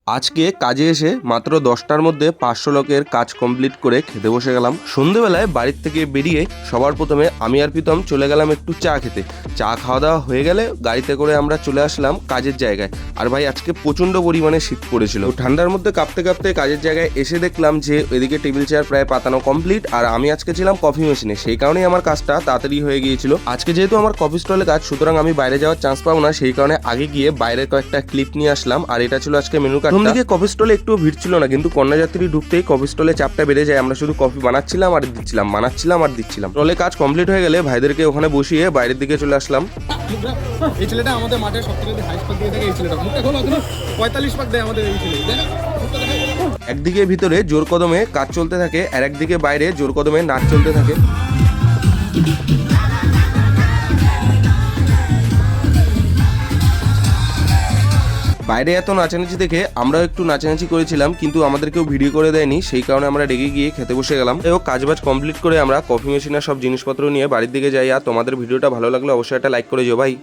আজকে কাজে এসে মাত্র 10টার মধ্যে 500 লোকের কাজ কমপ্লিট করে খেতে বসে গেলাম। সন্ধেবেলায় বাড়ির থেকে বেরিয়ে সবার প্রথমে আমি আর প্রীতম চলে গেলাম একটু চা খেতে। চা খাওয়া দাওয়া হয়ে গেলে গাড়িতে করে আমরা চলে আসলাম কাজের জায়গায়। আর ভাই আজকে প্রচণ্ড পরিমাণে শীত পড়েছিল, ঠান্ডার মধ্যে কাঁপতে কাঁপতে কাজের জায়গায় এসে দেখলাম যে এদিকে টেবিল চেয়ার প্রায় পাতানো কমপ্লিট, আর আমি আজকে ছিলাম কফি মেশিনে, সেই কারণেই আমার কাজটা তাড়াতাড়ি হয়ে গিয়েছিল। আজকে যেহেতু আমার কফি স্টলে কাজ, সুতরাং আমি বাইরে যাওয়ার চান্স পাবো না, সেই কারণে আগে গিয়ে বাইরের কয়েকটা ক্লিপ নিয়ে আসলাম। আর এটা ছিল আজকে মেনু কার্ড। দিকে কফি স্টলে একটু ভিড় ছিল না, কিন্তু কন্যাযাত্রী ঢুকতেই কফি স্টলে চাপটা বেড়ে যায়। আমরা শুধু কফি বানাচ্ছিলাম আর দিচ্ছিলাম। স্টলে কাজ কমপ্লিট হয়ে গেলে ভাইদেরকে ওখানে বসিয়ে বাইরের দিকে চলে আসলাম। এই ছেলেটা আমাদের মাঠে সবথেকে হাইস্ট পাক দিয়ে থাকে। এই ছেলেটা মুখটা খোলো, 45 পাক দেয় আমাদের এই ছেলে। একদিকে ভিতরে জোর কদমে কাজ চলতে থাকে, আর একদিকে বাইরে জোর কদমে নাচ চলতে থাকে। বাইরে এত নাচানাচি দেখে আমরাও একটু নাচানাচি করেছিলাম, কিন্তু আমাদেরকেও ভিডিও করে দেয়নি, সেই কারণে আমরা রেগে গিয়ে খেতে বসে গেলাম। এবং কাজবাজ কমপ্লিট করে আমরা কফি মেশিনের সব জিনিসপত্র নিয়ে বাড়ির দিকে যাই। আর তোমাদের ভিডিওটা ভালো লাগলে অবশ্যই একটা লাইক করে যাও ভাই।